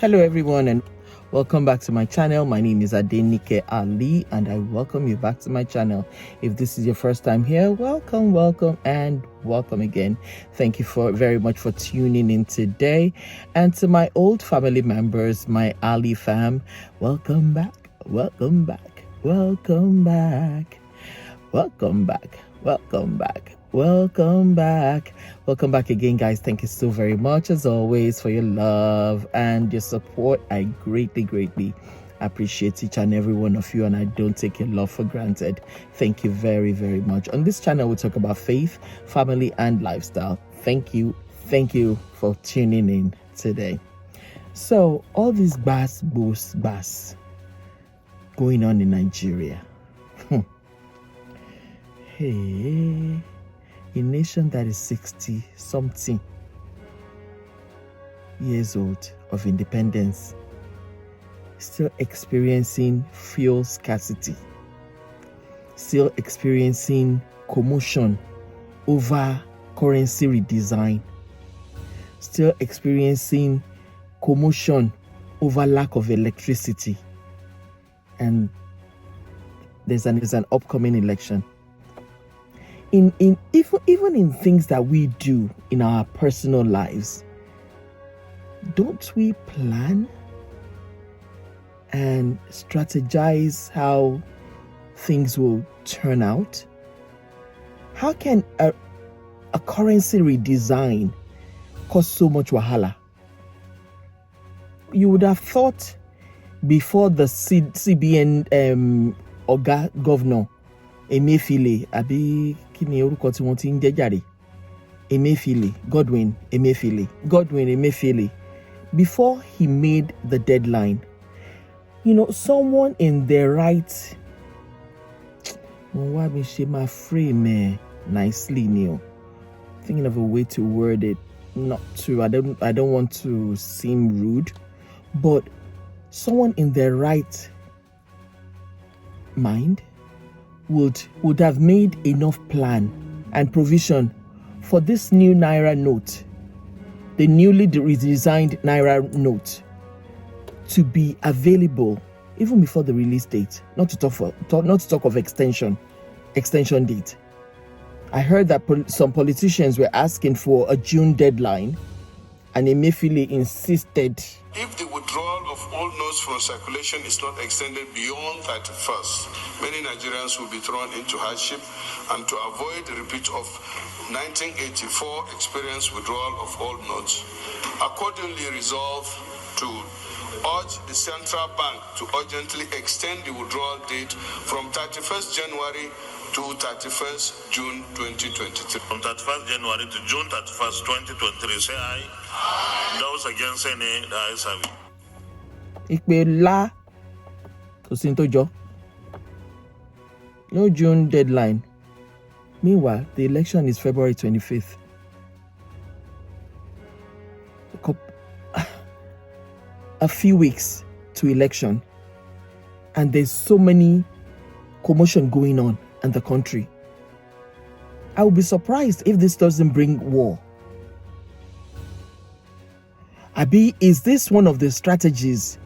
Hello everyone and welcome back to my channel. My name is Alli and I welcome you back to my channel. If this is your first time here, welcome and welcome again. Thank you very much for tuning in today. And to my old family members, my Alli fam, welcome back. Welcome back again, guys. Thank you so very much as always for your love and your support. I greatly appreciate each and every one of you, and I don't take your love for granted. Thank you very much. On this channel we talk about faith, family and lifestyle. Thank you for tuning in today. So all these bass going on in Nigeria. Hey, a nation that is 60 something years old of independence, still experiencing fuel scarcity, still experiencing commotion over currency redesign, still experiencing commotion over lack of electricity, and there's an upcoming election. Even in things that we do in our personal lives, don't we plan and strategize how things will turn out? How can a currency redesign cause so much wahala? You would have thought before the CBN governor Emefiele àbí kíni orúkọ tí wọ́n ti ń jẹ́ jàre, Godwin Emefiele, before he made the deadline, someone in their right, nicely, thinking of a way to word it, I don't want to seem rude, but someone in their right mind would have made enough plan and provision for this new Naira note, the newly redesigned Naira note, to be available even before the release date. Not to talk of extension date. I heard that some politicians were asking for a June deadline, and Emefiele insisted. If the withdrawal of all notes from circulation is not extended beyond 31st, many Nigerians will be thrown into hardship, and to avoid the repeat of 1984 experience withdrawal of all notes, accordingly resolve to urge the central bank to urgently extend the withdrawal date from 31st January to 31st June 2023. From 31st January to June 31st, 2023. Say aye. Those against say nay, the ayes have it. Ikpela Osintojo. No June deadline. Meanwhile, the election is February 25th. A few weeks to election, and there's so many commotion going on in the country. I will be surprised if this doesn't bring war. Abi, is this one of the strategies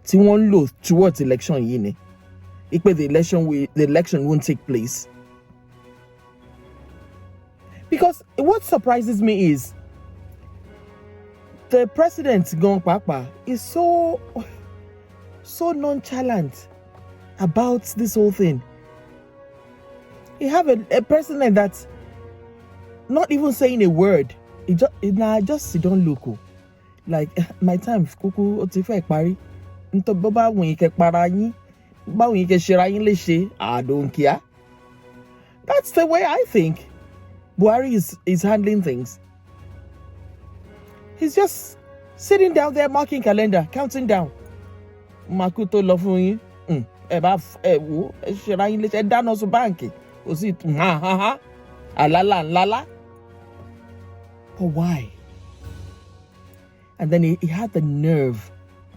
to one low towards election? The election won't take place. Because what surprises me is the president Gong Papa is so nonchalant about this whole thing. You have a president that's not even saying a word. He just sit down local. Like, my time, kuku otife pari. Nto baba when you ke para yin, ba when you ke shira yin leshe, I don't care. That's the way I think Buhari is handling things. He's just sitting down there marking calendar, counting down. Makuto lọ fún yín. Wo shira yin leshe dáná so banki. Alala. But why? And then he had the nerve,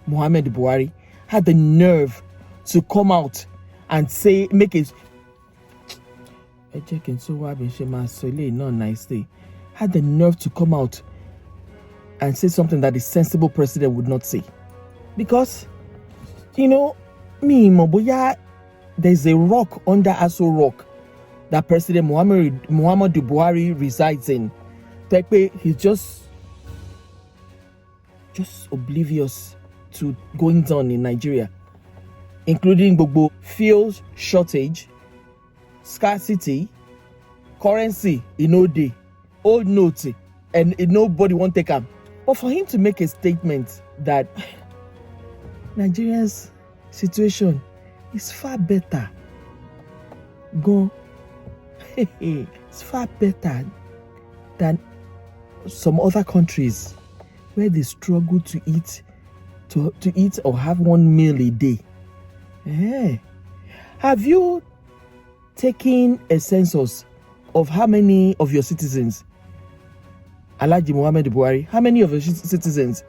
Muhammad Buhari had the nerve to come out and say, make it. Had the nerve to come out and say something that a sensible president would not say. Because, me, Moboya, there's a rock under Aso Rock that President Muhammadu Buhari resides in. He's just oblivious to goings on in Nigeria, including Gbogbo fuel shortage, scarcity, currency in old notes, and nobody won't take them. But for him to make a statement that Nigeria's situation is far better, it's far better than some other countries where they struggle to eat or have 1 meal a day. Have you taken a census of how many of your citizens, Alhaji Muhammad Buhari, how many of your citizens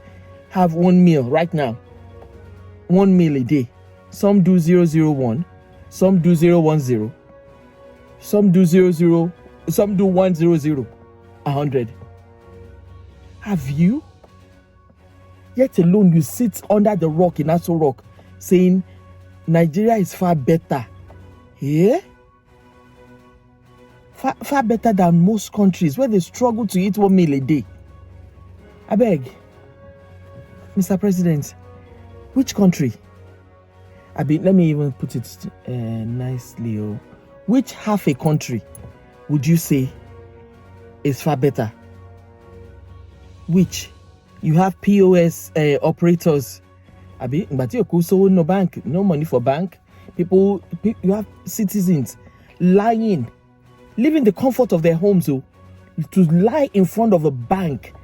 have 1 meal right now? 1 meal a day. Some do 001, some do 010, some do 00, some do 100, 100. Have you? Yet alone you sit under the rock in Aso Rock saying Nigeria is far better. Yeah? Far better than most countries where they struggle to eat 1 meal a day. I beg, Mr. President, which country? Let me even put it nicely. Which half a country would you say is far better? Which? You have POS operators. But you also no bank, no money for bank. You have citizens lying, leaving the comfort of their homes to lie in front of a bank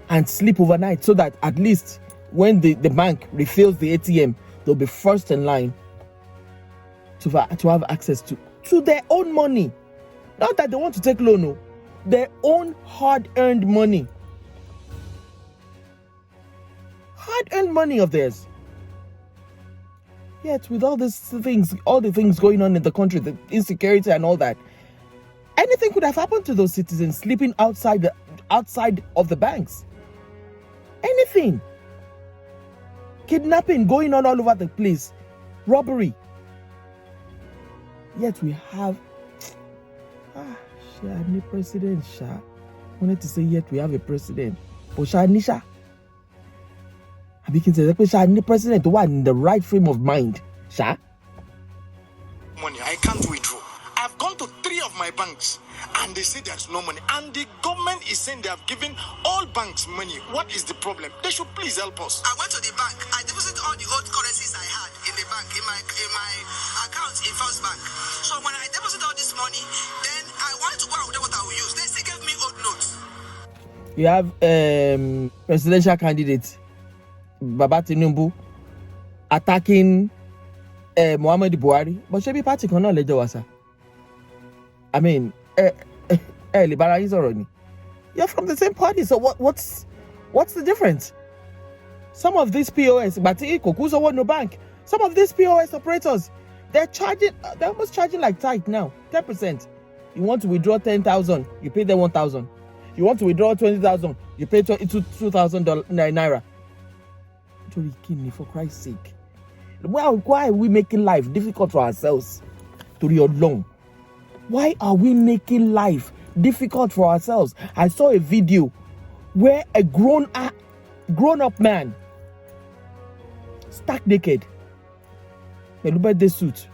and sleep overnight so that at least when the bank refills the ATM, they'll be first in line to have access to their own money. Not that they want to take loan, no. Their own hard-earned money. Hard-earned money of theirs. Yet with all the things going on in the country, the insecurity and all that, anything could have happened to those citizens sleeping outside of the banks. Anything. Kidnapping going on all over the place. Robbery. Yet we have Shani president. I wanted to say yet we have a president. But Shanisha. I begin to say Shani president who are in the right frame of mind. Sha. Money, I can't withdraw. I've gone to 3 of my banks and they say there's no money. And the government is saying they have given all banks money. What is the problem? They should please help us. I went to the bank. I deposited all the old currencies I had in the bank, in my account in First Bank. So when I deposited all this money, then I wanted to go out with what I will use. They still gave me old notes. You have presidential candidate Baba Tinubu attacking Muhammad Buhari, but she be party cannot let wasa. I mean, you're from the same party, so what's the difference? Some of these POS, but no bank. Some of these POS operators, they're almost charging like tithe now, 10%. You want to withdraw 10,000, you pay them 1,000. You want to withdraw 20,000, you pay 2,000 naira. For Christ's sake, why are we making life difficult for ourselves? To your long. Why are we making life difficult for ourselves? I saw a video where a grown-up man, stark naked, birthday suit.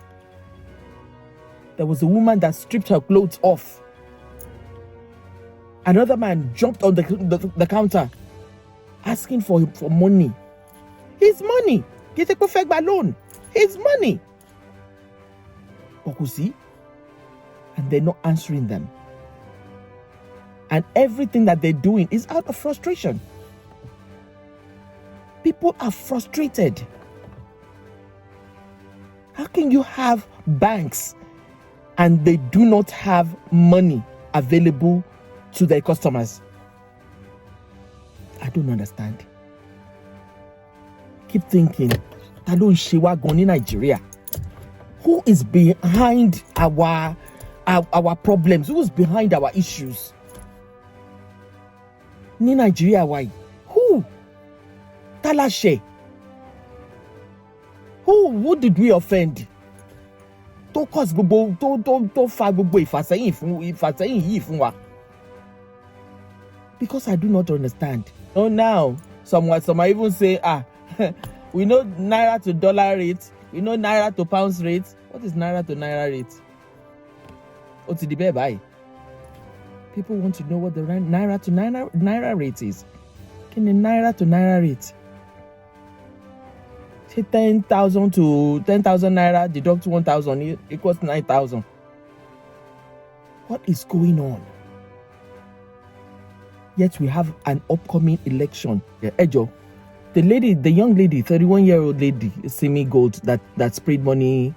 There was a woman that stripped her clothes off. Another man jumped on the counter, asking for money. His money. Get a perfect balloon. His money. Okusi. And they're not answering them. And everything that they're doing is out of frustration. People are frustrated. How can you have banks and they do not have money available to their customers? I don't understand. Keep thinking, Talon Shewa Goni Nigeria. Who is behind our problems? Who is behind our issues? Ni Nigeria why? Who? Talashe. Who did we offend? To cause gbogbo to fa gbogbo ìfàsẹ́yìn yìí fún wa. Because I do not understand. Oh, now some might even say, we know Naira to dollar rate, we know Naira to pounds rate. What is Naira to Naira rate? What's the debate by? People want to know what the Naira to Naira rate is. Can the Naira to Naira rate? Say 10,000 to 10,000 Naira, deduct 1,000 equals 9,000. What is going on? Yet we have an upcoming election. Ejo, the young lady, 31-year-old lady, Simi Gold, that sprayed money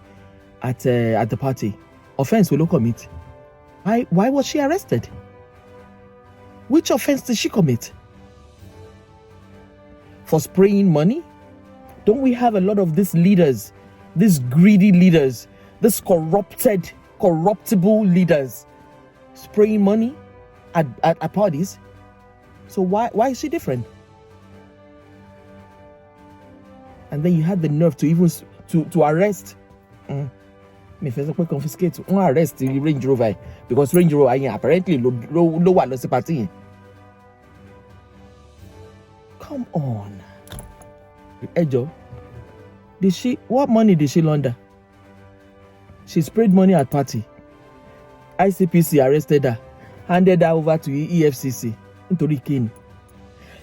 at the party. Offense will commit. Why was she arrested? Which offense did she commit? For spraying money? Don't we have a lot of these leaders, these greedy leaders, these corruptible leaders spraying money at parties? So why is she different? And then you had the nerve to even to arrest. Me first confiscate. Arrest the Range Rover because Range Rover apparently low party. Come on. Ejo, what money did she launder? She sprayed money at party. ICPC arrested her, handed her over to EFCC.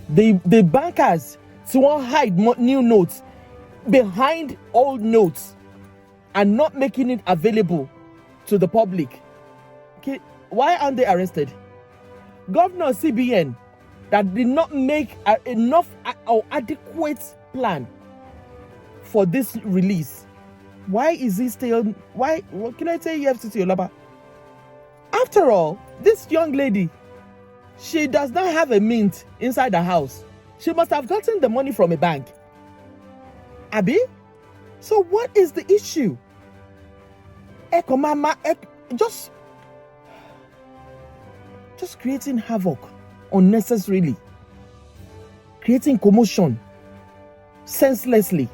The bankers won't hide new notes behind old notes and not making it available to the public. Okay, why aren't they arrested? Governor CBN that did not make enough or adequate plan for this release. Why is he still? What can I say? EFCC Olaba. After all, this young lady, she does not have a mint inside the house. She must have gotten the money from a bank. Abi? So what is the issue? Just creating havoc unnecessarily. Creating commotion senselessly.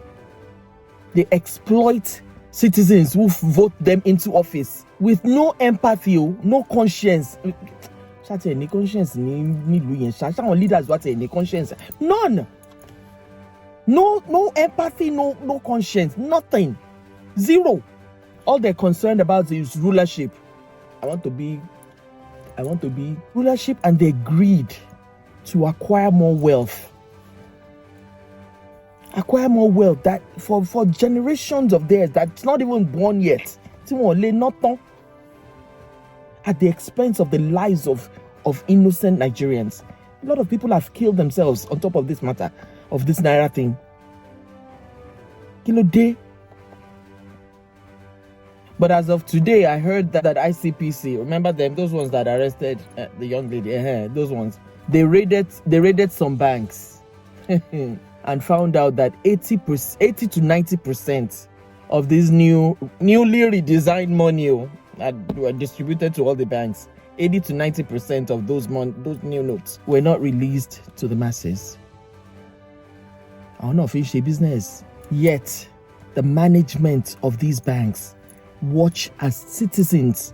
They exploit citizens who vote them into office with no empathy, no conscience. Any conscience leaders what any conscience? None. No empathy, no conscience, nothing. Zero. All they're concerned about is rulership. I want to be rulership, and their greed to acquire more wealth. Acquire more wealth that for generations of theirs that's not even born yet. At the expense of the lives of innocent Nigerians. A lot of people have killed themselves on top of this matter, of this Naira thing. Day. But as of today, I heard that ICPC, remember them, those ones that arrested the young lady, those ones, they raided some banks and found out that 80 to 90% of this newly redesigned money that were distributed to all the banks, 80 to 90% of those new notes were not released to the masses. I don't know if it's a business. Yet, the management of these banks watch as citizens,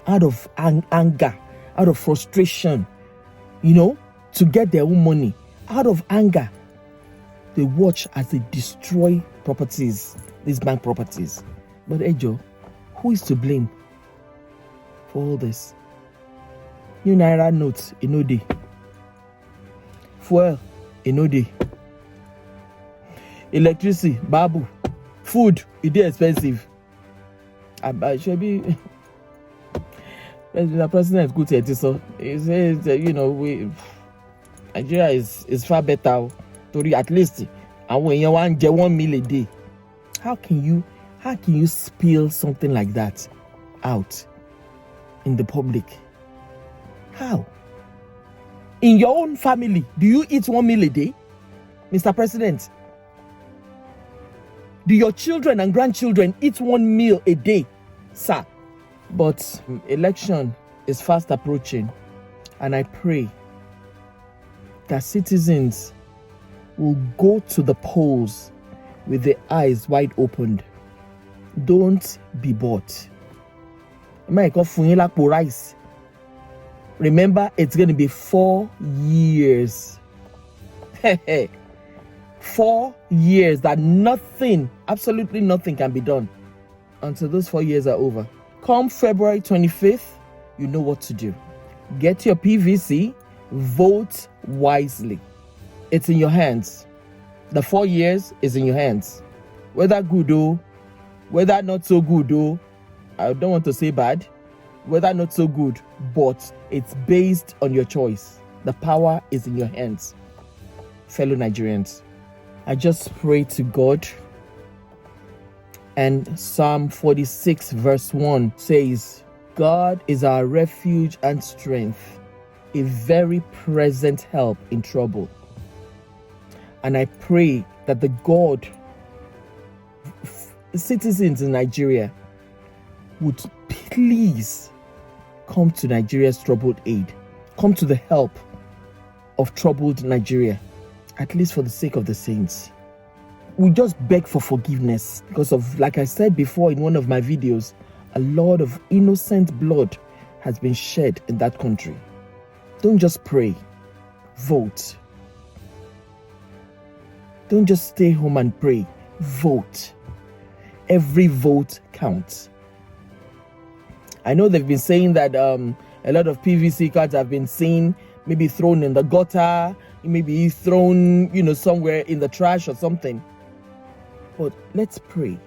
out of anger, out of frustration, to get their own money, out of anger, they watch as they destroy properties, these bank properties. But Ejo, who is to blame for all this? New Naira notes, day. Fuel, day. Electricity, babu. Food, it is expensive. I should be. The president is good at it, so he says, Nigeria is far better. At least, and when you want 1 meal a day, how can you spill something like that out in the public? How? In your own family, do you eat 1 meal a day, Mr. President? Do your children and grandchildren eat 1 meal a day, sir? But election is fast approaching, and I pray that citizens will go to the polls with the eyes wide opened. Don't be bought. Remember, it's going to be 4 years. 4 years that nothing, absolutely nothing can be done until those 4 years are over. Come February 25th, you know what to do. Get your PVC, vote wisely. It's in your hands. The 4 years is in your hands. Whether good or whether not so good or I don't want to say bad, whether not so good, but it's based on your choice. The power is in your hands. Fellow Nigerians, I just pray to God, and Psalm 46 verse 1 says, God is our refuge and strength, a very present help in trouble. And I pray that the God, citizens in Nigeria, would please come to Nigeria's troubled aid. Come to the help of troubled Nigeria, at least for the sake of the saints. We just beg for forgiveness because of, like I said before in one of my videos, a lot of innocent blood has been shed in that country. Don't just pray, vote. Don't just stay home and pray, vote. Every vote counts. I know they've been saying that a lot of PVC cards have been seen, maybe thrown in the gutter, maybe thrown, somewhere in the trash or something. But let's pray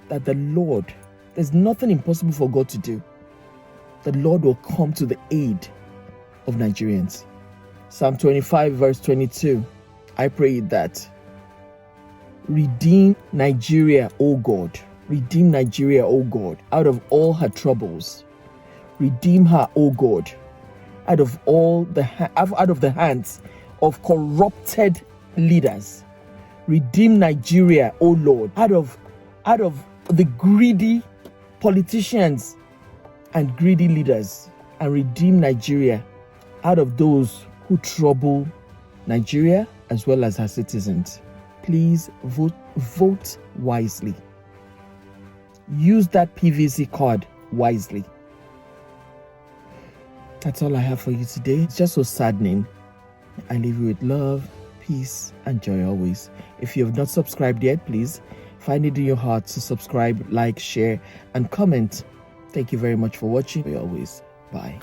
that the Lord, there's nothing impossible for God to do. The Lord will come to the aid of Nigerians. Psalm 25 verse 22, I pray that redeem Nigeria, O God. Redeem Nigeria, O God, out of all her troubles. Redeem her, O God, out of the hands of corrupted leaders. Redeem Nigeria, O Lord, out of the greedy politicians and greedy leaders, and redeem Nigeria out of those who trouble Nigeria as well as her citizens. Please vote wisely. Use that PVC card wisely. That's all I have for you today. It's just so saddening. I leave you with love, peace, and joy always. If you have not subscribed yet, please find it in your heart to subscribe, like, share, and comment. Thank you very much for watching. Always. Bye.